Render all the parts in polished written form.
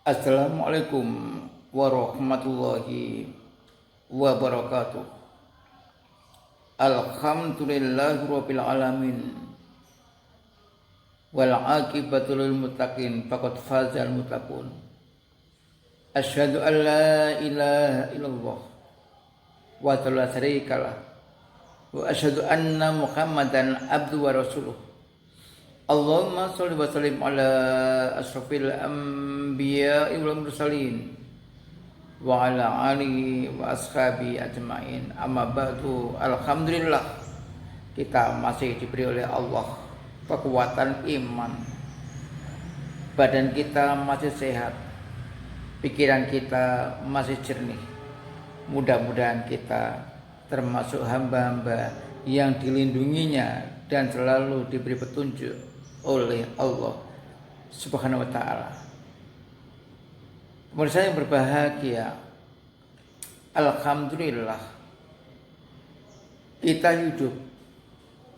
Assalamualaikum warahmatullahi wabarakatuh. Alhamdulillahirabbil alamin. Wal aqibatu lil muttaqin faqad fazal muttaqun. Asyhadu an la ilaha illallah wa la syarikalah wa asyhadu anna Muhammadan abduhu wa rasuluh. Allahumma sholli wa sallim ala asrofil anbiya'i wal mursalin wa ala alihi wa ashabi ajma'in. Amma ba'du. Alhamdulillah, kita masih diberi oleh Allah kekuatan iman. Badan kita masih sehat, pikiran kita masih jernih. Mudah-mudahan kita termasuk hamba-hamba yang dilindunginya dan selalu diberi petunjuk oleh Allah Subhanahu wa ta'ala. Pemirsa yang berbahagia, alhamdulillah kita hidup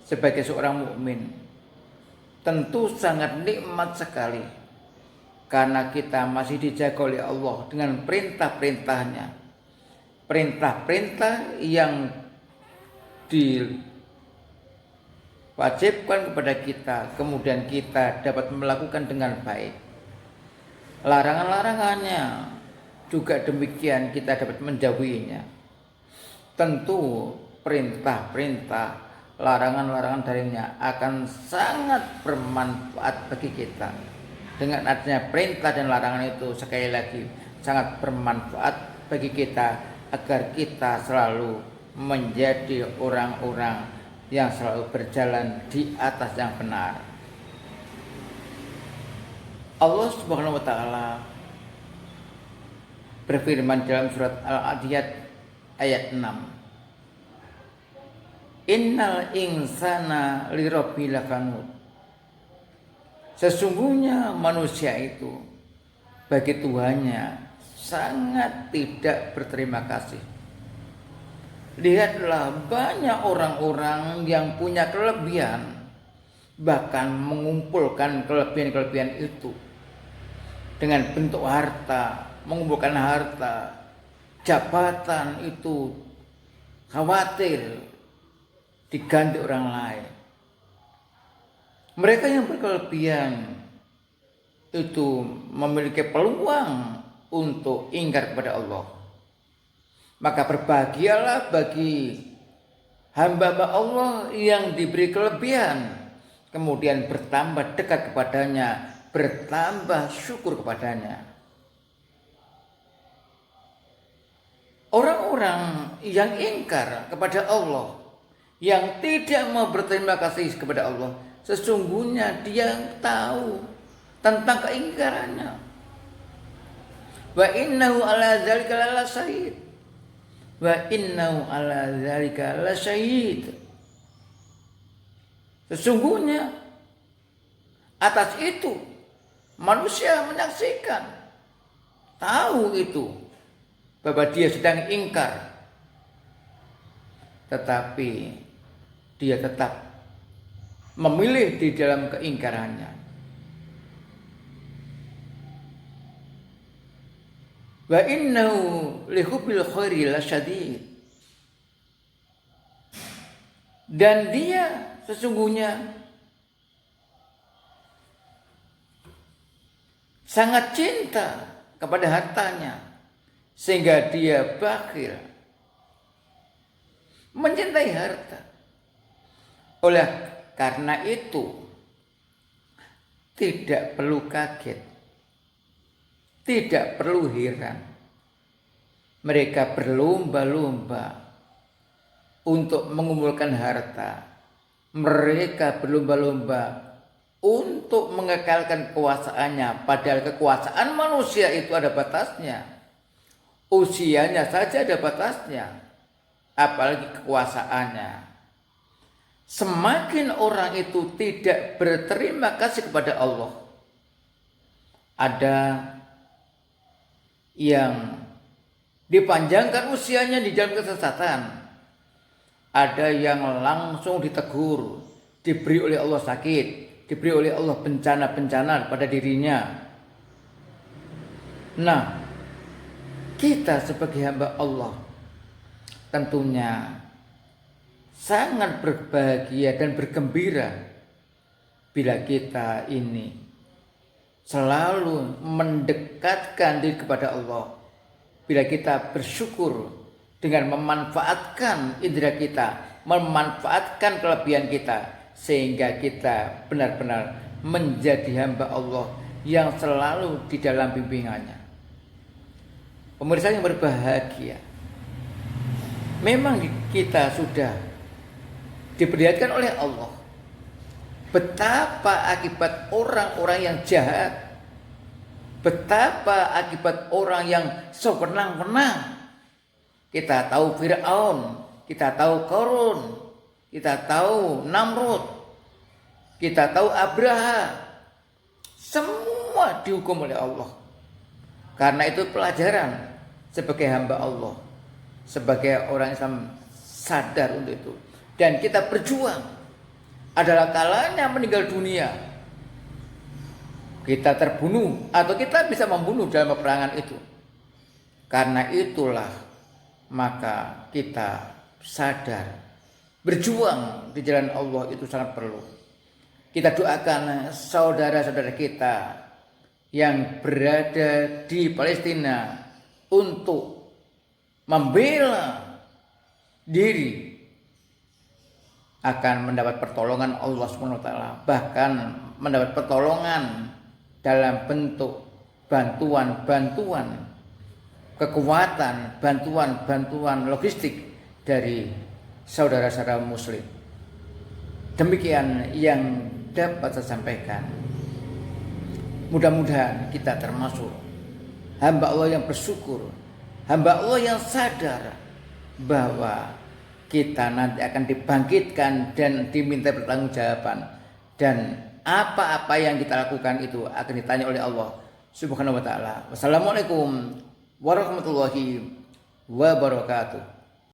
sebagai seorang mukmin tentu sangat nikmat sekali karena kita masih dijaga oleh Allah dengan perintah-perintahnya. Perintah-perintah yang wajibkan kepada kita, kemudian kita dapat melakukan dengan baik. Larangan-larangannya juga demikian, kita dapat menjauhinya. Tentu perintah-perintah, larangan-larangan darinya akan sangat bermanfaat bagi kita. Dengan adanya perintah dan larangan itu, sekali lagi sangat bermanfaat bagi kita agar kita selalu menjadi orang-orang yang selalu berjalan di atas yang benar. Allah Subhanahu wa ta'ala berfirman dalam surat Al-Adiyat ayat 6. Innal insana lirabbil lakanud. Sesungguhnya manusia itu bagi Tuhannya sangat tidak berterima kasih. Lihatlah, banyak orang-orang yang punya kelebihan, bahkan mengumpulkan kelebihan-kelebihan itu dengan bentuk harta, mengumpulkan harta, jabatan itu khawatir diganti orang lain. Mereka yang berkelebihan itu memiliki peluang untuk ingkar kepada Allah. Maka berbahagialah bagi hamba-hamba Allah yang diberi kelebihan, kemudian bertambah dekat kepadanya, bertambah syukur kepadanya. Orang-orang yang ingkar kepada Allah, yang tidak mau berterima kasih kepada Allah, sesungguhnya dia tahu tentang keingkarannya. Wa innahu ala dzalika lasyahid. Wa innahu ala dzalika lasyahid. Sesungguhnya atas itu manusia menyaksikan, tahu itu bahwa dia sedang ingkar, tetapi dia tetap memilih di dalam keingkarannya. Wa innahu lihubbil khairi lasyadid. Dan dia sesungguhnya sangat cinta kepada hartanya sehingga dia bakhil, mencintai harta. Oleh karena itu tidak perlu kaget, tidak perlu heran. Mereka berlomba-lomba untuk mengumpulkan harta. Mereka berlomba-lomba untuk mengekalkan kekuasaannya. Padahal kekuasaan manusia itu ada batasnya. Usianya saja ada batasnya, apalagi kekuasaannya. Semakin orang itu tidak berterima kasih kepada Allah, ada yang dipanjangkan usianya di dalam kesesatan, ada yang langsung ditegur, diberi oleh Allah sakit, diberi oleh Allah bencana-bencana pada dirinya. Nah, kita sebagai hamba Allah tentunya sangat berbahagia dan bergembira bila kita ini selalu mendekatkan diri kepada Allah. Bila kita bersyukur dengan memanfaatkan indera kita, memanfaatkan kelebihan kita, sehingga kita benar-benar menjadi hamba Allah yang selalu di dalam bimbingannya. Pemirsa yang berbahagia, memang kita sudah diperlihatkan oleh Allah betapa akibat orang-orang yang jahat, betapa akibat orang yang sewenang-wenang. Kita tahu Fir'aun, kita tahu Qarun, kita tahu Namrud, kita tahu Abraha. Semua dihukum oleh Allah. Karena itu pelajaran sebagai hamba Allah, sebagai orang Islam sadar untuk itu. Dan kita berjuang. Adalah kalanya meninggal dunia, kita terbunuh atau kita bisa membunuh dalam peperangan itu. Karena itulah maka kita sadar berjuang di jalan Allah itu sangat perlu. Kita doakan saudara-saudara kita yang berada di Palestina untuk membela diri akan mendapat pertolongan Allah SWT, bahkan mendapat pertolongan dalam bentuk bantuan-bantuan, kekuatan, bantuan-bantuan logistik dari saudara-saudara muslim. Demikian yang dapat saya sampaikan. Mudah-mudahan kita termasuk hamba Allah yang bersyukur, hamba Allah yang sadar bahwa kita nanti akan dibangkitkan dan diminta pertanggungjawaban, dan apa-apa yang kita lakukan itu akan ditanya oleh Allah Subhanahu wa taala. Wassalamualaikum warahmatullahi wabarakatuh.